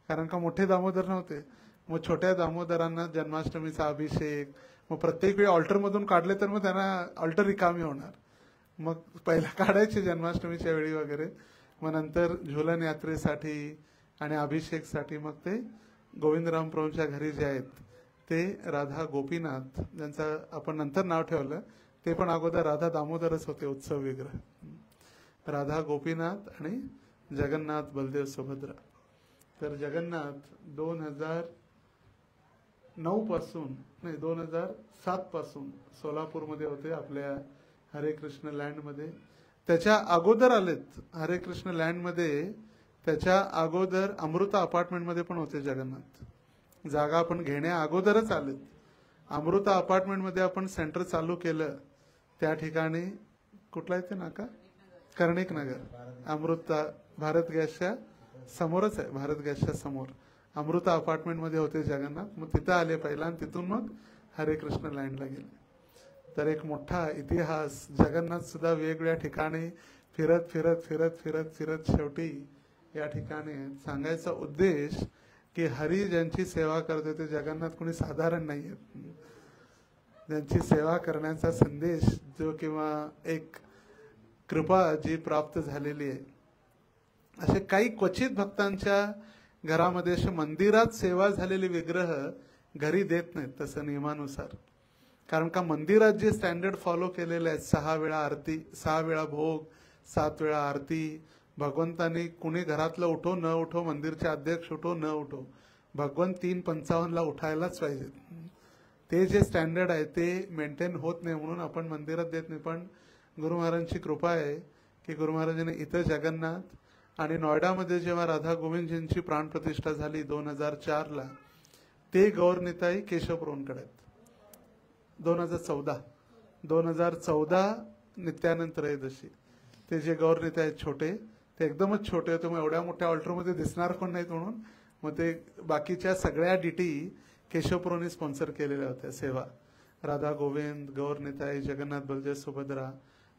कारण का मोठे दामोदर नव्हते. मग छोट्या दामोदरांना जन्माष्टमीचा अभिषेक, मग प्रत्येक वेळी ऑल्टर मधून काढले तर मग त्यांना ऑल्टर रिकामी होणार. मग पहिला काढायचे जन्माष्टमीच्या वेळी वगैरे, मग नंतर झुलन यात्रेसाठी आणि अभिषेकसाठी मग ते गोविंदराम प्रभूंच्या घरी जे आहेत ते राधा गोपीनाथ, ज्यांचं आपण नंतर नाव ठेवलं, ते पण अगोदर राधा दामोदरच होते उत्सव विग्रह. राधा गोपीनाथ आणि जगन्नाथ बलदेव सुभद्रा. तर जगन्नाथ 2007 पासून सोलापूरमध्ये होते, आपल्या हरे कृष्ण लँडमध्ये. त्याच्या अगोदर आलेत हरे कृष्ण लँडमध्ये, त्याच्या अगोदर अमृता अपार्टमेंटमध्ये पण होते जगन्नाथ. जागा आपण घेण्या अगोदरच आलेत. अमृता अपार्टमेंटमध्ये आपण सेंटर चालू केलं, त्या ठिकाणी कुठला येते नाका, कर्णिक नगर, अमृता भारत गॅसच्या समोरच आहे, भारत गॅसच्या समोर अमृता अपार्टमेंटमध्ये होते जगन्नाथ. मग तिथं आले पहिला आणि तिथून मग हरे कृष्ण लँडला गेले. तर एक मोठा इतिहास. जगन्नाथ सुद्धा वेगवेगळ्या ठिकाणी फिरत फिरत फिरत फिरत फिरत शेवटी या ठिकाणी. सांगायचा उद्देश की हरी ज्यांची सेवा करते ते जगन्नाथ कोणी साधारण नाही आहेत. ज्यांची सेवा करण्याचा संदेश जो किंवा एक कृपा जी प्राप्त झालेली आहे, असे काही क्वचित भक्तांच्या घरामध्ये असे मंदिरात सेवा झालेले विग्रह घरी देत नाहीत तसं नियमानुसार. कारण का मंदिरात जे स्टँडर्ड फॉलो केलेले आहेत, 6 वेळा आरती, 6 वेळा भोग, 7 वेळा आरती, भगवंतांनी कुणी घरातलं उठो न उठो, मंदिरचे अध्यक्ष उठो न उठो, भगवंत 3:55 उठायलाच पाहिजे. ते जे स्टँडर्ड आहे ते मेंटेन होत नाही, म्हणून आपण मंदिरात देत नाही. पण गुरु महाराजांची कृपा आहे की गुरु महाराजांनी इथं जगन्नाथ आणि नोएडामध्ये जेव्हा राधा गोविंदजींची प्राणप्रतिष्ठा झाली 2004ला, ते गौरनिताई केशव प्रभूंकडे आहेत. 2014 नित्यानंद त्रयोदशी ते जे गौरनिताई आहेत छोटे, ते एकदमच छोटे होते. मग एवढ्या मोठ्या ऑल्टरमध्ये दिसणार पण नाहीत म्हणून मग ते बाकीच्या सगळ्या डीटी केशव प्रभूंनी स्पॉन्सर केलेल्या होत्या सेवा. राधा गोविंद, गौरनिताई, जगन्नाथ बलदेव सुभद्रा.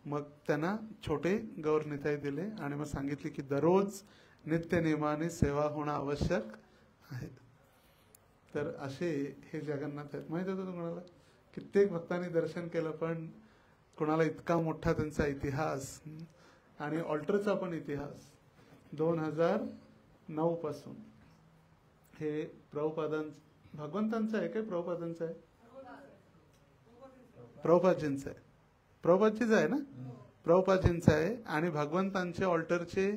मग त्यांना छोटे गौरनिताई दिले आणि मग सांगितले की दररोज नित्य नियमाने सेवा होणं आवश्यक आहे. तर असे हे जगन्नाथ आहेत. माहित होतं तुम्हाला, कित्येक भक्तांनी दर्शन केलं, पण कुणाला इतका मोठा त्यांचा इतिहास आणि ऑल्टरचा पण इतिहास. 2009 पासून हे प्रभुपादांचं, भगवंतांचं आहे काय प्रभुपादांचं आहे, प्रभुपादजींचं आहे, प्रभुपादजीच आहे ना, प्रभुपादजींचं आहे. आणि भगवंतांचे ऑल्टरचे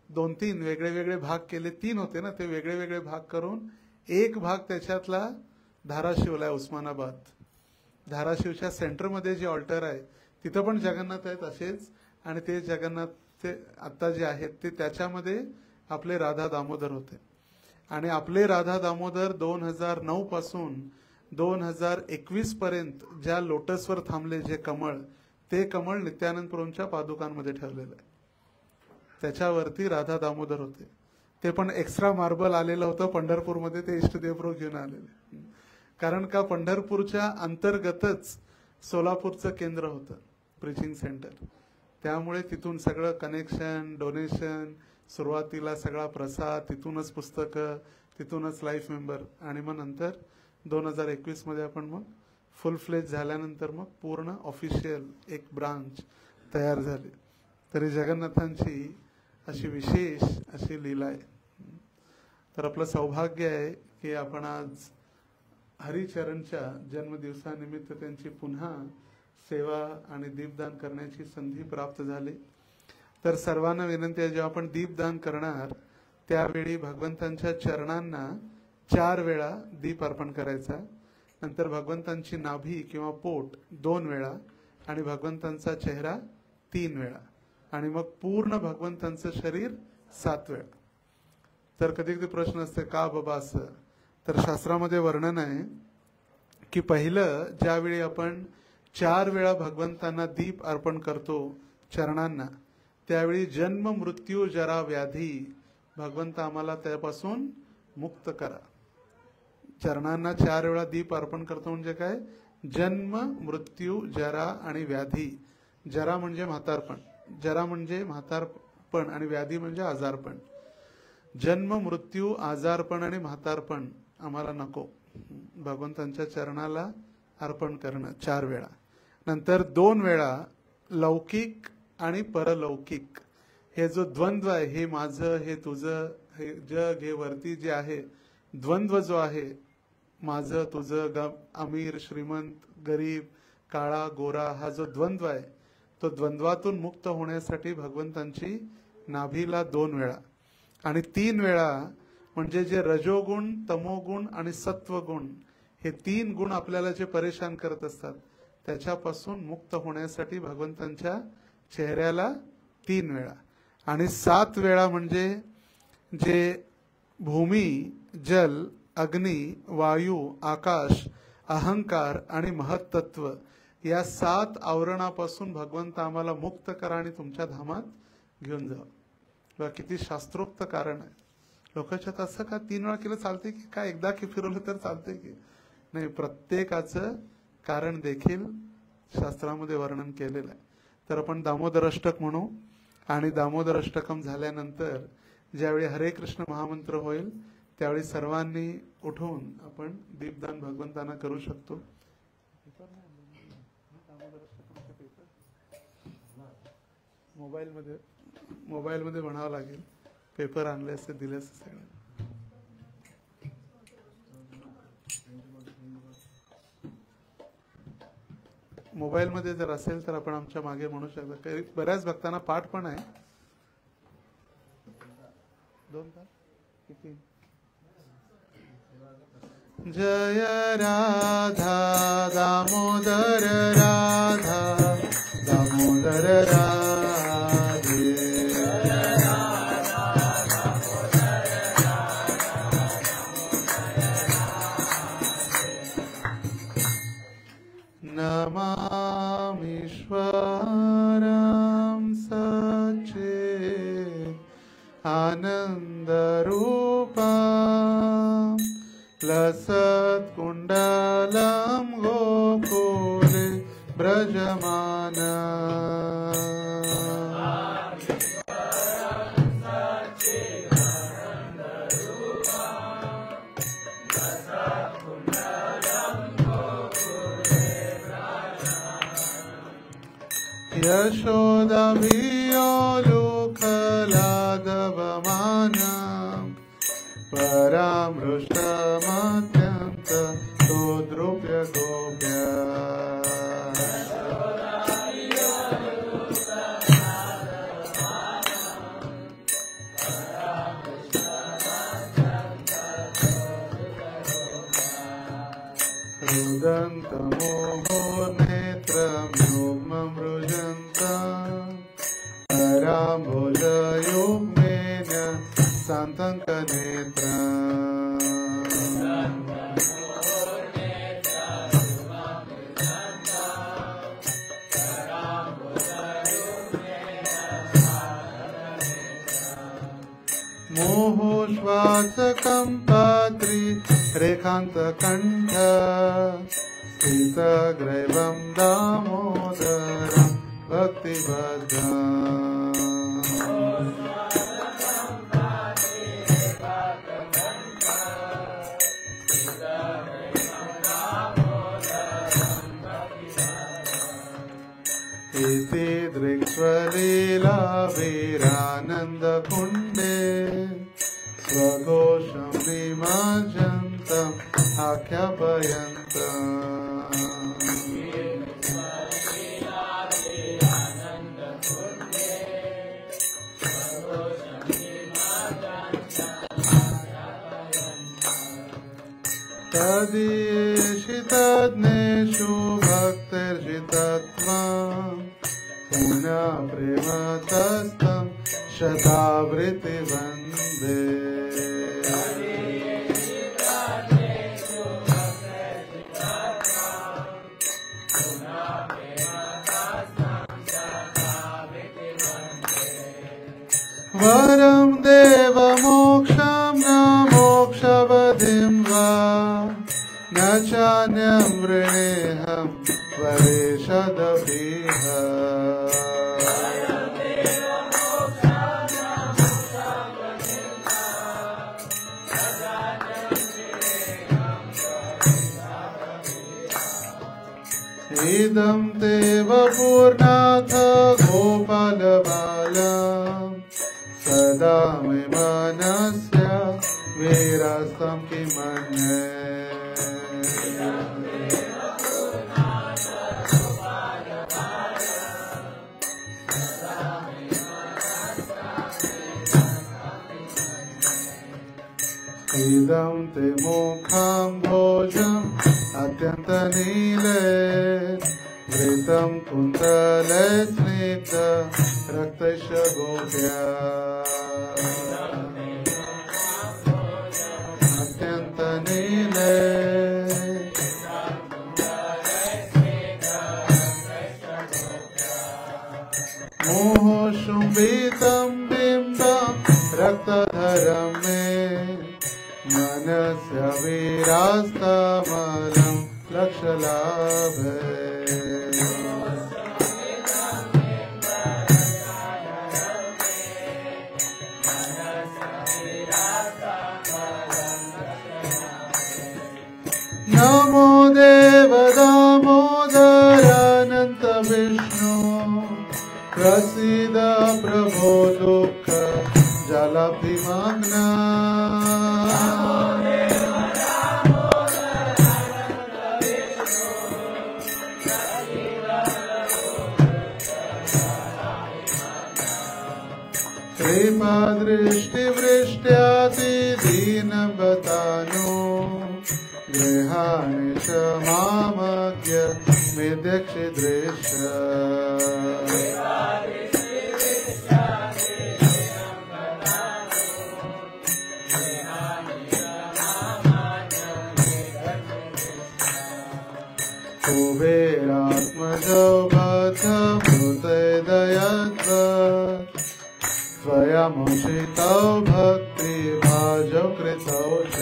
2-3 वेगळे वेगळे भाग केले, 3 होते ना, ते वेगळे वेगळे भाग करून एक भाग त्याच्यातला धाराशिवला आहे, उस्मानाबाद. धाराशिवच्या सेंटरमध्ये जे ऑल्टर आहे तिथं पण जगन्नाथ आहेत असेच, आणि ते जगन्नाथ आता जे आहेत ते त्याच्यामध्ये आपले राधा दामोदर होते. आणि आपले राधा दामोदर 2009 पासून 2021 पर्यंत ज्या लोटसवर थांबले जे कमळ, ते कमळ नित्यानंद प्रभूंच्या पादुकांमध्ये ठेवलेलं आहे. त्याच्यावरती राधा दामोदर होते. ते पण एक्स्ट्रा मार्बल आलेलं होतं पंढरपूरमध्ये, ते इष्टदेव प्रभू घेऊन आलेले. कारण का पंढरपूरच्या अंतर्गतच सोलापूरचं केंद्र होतं, प्रीचिंग सेंटर. त्यामुळे तिथून सगळं कनेक्शन, डोनेशन, सुरुवातीला सगळा प्रसाद, तिथूनच पुस्तकं, तिथूनच लाईफ मेंबर, आणि मग नंतर 2021 मध्ये आपण मग फुल फ्लेज झाल्यानंतर मग पूर्ण ऑफिशियल एक ब्रांच तयार झाली. तरी जगन्नाथांची अशी विशेष अशी लीला आहे. तर आपलं सौभाग्य आहे की आपण आज हरिचरणच्या जन्मदिवसानिमित्त त्यांची पुन्हा सेवा आणि दीपदान करण्याची संधी प्राप्त झाली. तर सर्वांना विनंती आहे, जेव्हा आपण दीपदान करणार त्यावेळी भगवंतांच्या चरणांना 4 वेळा दीप अर्पण करायचा, नंतर भगवंतांची नाभी किंवा पोट 2 वेळा, आणि भगवंतांचा चेहरा 3 वेळा, आणि मग पूर्ण भगवंतांचं शरीर 7 वेळा. तर कधी कधी प्रश्न असते का बाबा असं, तर शास्त्रामध्ये वर्णन आहे की पहिलं ज्यावेळी आपण 4 वेळा भगवंतांना दीप अर्पण करतो चरणांना, त्यावेळी जन्म मृत्यू जरा व्याधी भगवंत आम्हाला त्यापासून मुक्त करा. चरणांना 4 वेळा दीप अर्पण करतो म्हणजे काय, जन्म मृत्यू जरा आणि व्याधी. जरा म्हणजे म्हातारपण, जरा म्हणजे म्हातारपण, आणि व्याधी म्हणजे आजारपण. जन्म मृत्यू आजारपण आणि म्हातारपण आम्हाला नको, भगवंतांच्या चरणाला अर्पण करणं 4 वेळा. नंतर 2 वेळा लौकिक आणि परलौकिक, हे जो द्वंद्व आहे, हे माझं हे तुझं, हे जग हे वरती जे आहे द्वंद्व जो आहे, माझं तुझं, अमीर श्रीमंत, गरीब, काळा गोरा, हा जो द्वंद्व आहे, तो द्वंद्वातून मुक्त होण्यासाठी भगवंतांची नाभीला 2 वेळा, आणि 3 वेळा म्हणजे जे रजोगुण, तमोगुण आणि सत्वगुण, हे 3 गुण आपल्याला जे परेशान करत असतात त्याच्यापासून मुक्त होण्यासाठी भगवंतांच्या चेहऱ्याला 3 वेळा, आणि 7 वेळा म्हणजे जे भूमी, जल, अग्नी, वायू, आकाश, अहंकार आणि महत्त्व या 7 आवरणापासून भगवंत आम्हाला मुक्त करा आणि तुमच्या धामात घेऊन जा. किती शास्त्रोक्त कारण आहे. लोकांच्यात असं का 3 वेळा केलं चालते की काय, एकदा की फिरवलं तर चालते की नाही, प्रत्येकाचं कारण देखील शास्त्रामध्ये वर्णन केलेलं आहे. तर आपण दामोदर अष्टक म्हणू, आणि दामोदर अष्टकम झाल्यानंतर ज्यावेळी हरे कृष्ण महामंत्र होईल त्यावेळी सर्वांनी उठून आपण दीपदान भगवंतांना करू शकतो. मोबाईलमध्ये म्हणावं लागेल, पेपर आणले असते दिले असते सगळं. मोबाईलमध्ये जर असेल तर आपण आमच्या मागे म्हणू शकता. बऱ्याच भक्तांना पाठ पण आहे. 2 तास किती. जय राधा दामोदर राधा दामोदर राधे. नमामीश्वरं सच्चित् आनन्दरूपं लसत्कुण्डलं गोकुले व्रजमान. यशोदाभियोलुखलादवमानं परामृष्टमत्यन्त सोद्रुप्य गोप्य. नेत्रं युग्ममृजन्तम् कराम्बुजयुग्मेन सन्तङ्कनेत्रम् मुहुश्वासकम्पात्रि रेखान्तकण्ठ स्थितग्रैवं दामोदरं भक्तिबद्धम् इति दृक्स्वलीलाभिरानन्दकुण्डे स्वघोषं निमज्जन्तम् आख्यापयन्तम् तदीशितज्ञेषु भक्तिर्जितत्वम् पुनः प्रेमतस्तं शतावृत्ति वन्दे वरं देवमोक्षं न मोक्षवधिं वा न चान्यं वृणेऽहं वरेशदपीह इदं ते वपुर्नाथ गोपालबालम् सदा मे मनस्य वीरस्तं किमन्ये इदं ते मुखं भोजम् अत्यन्तनीले घृतं कुन्तले स्निग्ध रक्तस्य गोप्या अत्यन्तनीले मोहशुम्भितं बिम्बं रक्तधरं मे मनस्य वीरास्तमलं लक्षलाभे नमो देव दामोदरानन्त विष्णु प्रसीद प्रभो दुःख जलाभिमग्ना कृपादृष्टिवृष्ट्याति दीनवतानो गृहाणि च मामज्ञ मेध्यक्षिदृश्य कुबेरात्मजो बद्धभूतदयत्व स्वयमुषितौ भक्तिभाजौ कृतौ च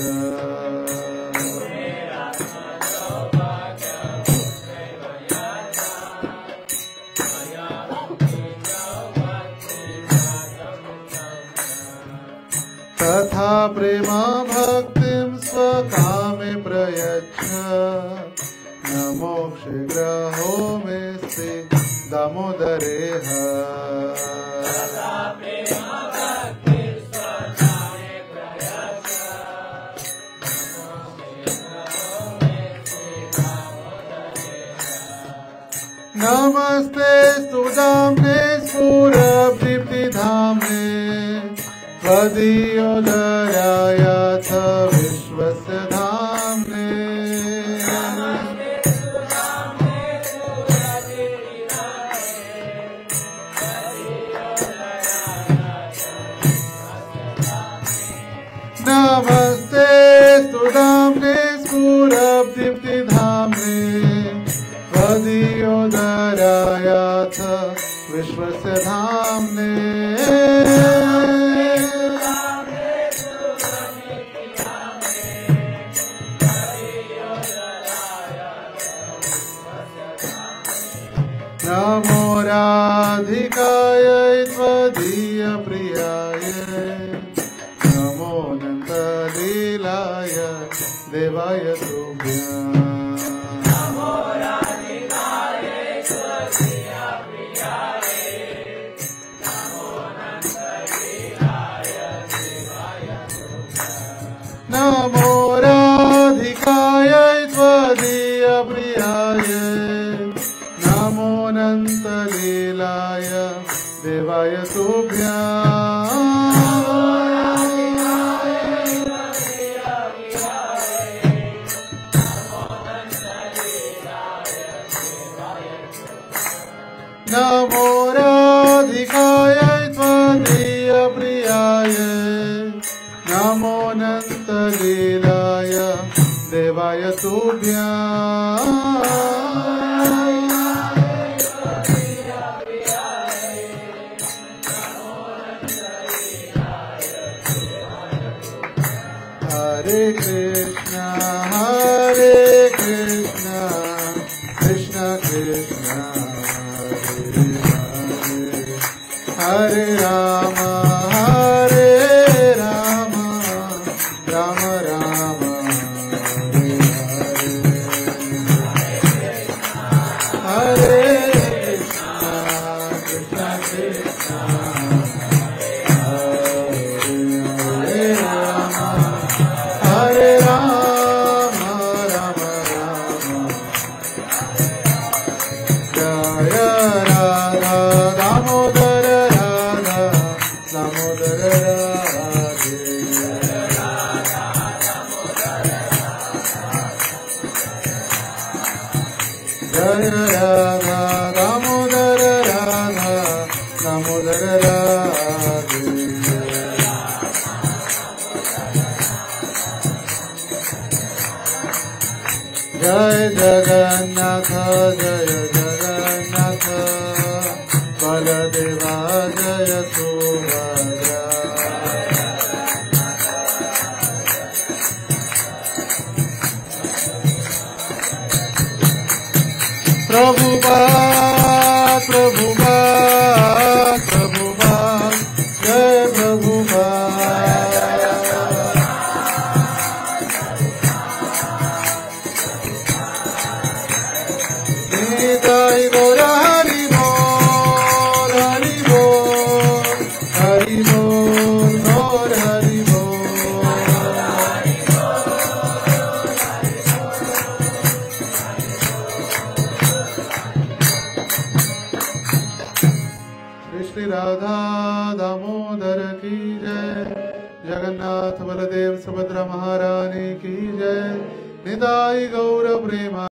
तथा प्रेमा भक्तिं स्वकामे प्रयच्छ न मोक्षे ग्रहो मेऽस्ति दामोदरेह नमस्ते सुदाम्ने स्फुरदीप्तिधाम्ने त्वदीयोदरायाथ विश्वस्य धाम्ने त्वदीयोदरायाथ विश्वस्य धाम्ने नमो राधिकायै त्वदीयप्रियाय नमो नन्दलीलाय देवाय तुभ्यम् नमो राधिकायै त्वदीयप्रियाय नमो नन्दलीलाय देवाय तुभ्यम् नमो राधिकायै त्वदीयप्रियाय नमो नन्दलीलाय देवाय तुभ्यम् हरे कृष्णा कृष्ण कृष्ण हरे राम राम राम हरे कृष्णा कृष्ण हरे राम हरे राम राम राम जय राधा दामोदर राधा दामोदर राधे जय राधा दामोदर राधा दामोदर राधे जय जगन्नाथ बलदेवा जय सुभद्रा प्रभुपाद जय प्रभुपाद निताई गौर हरि बोल गौर हरि बोल श्री राधा दामोदर की जय जगन्नाथ बलदेव सुभद्रा महारानी की जय निताई गौर प्रेमा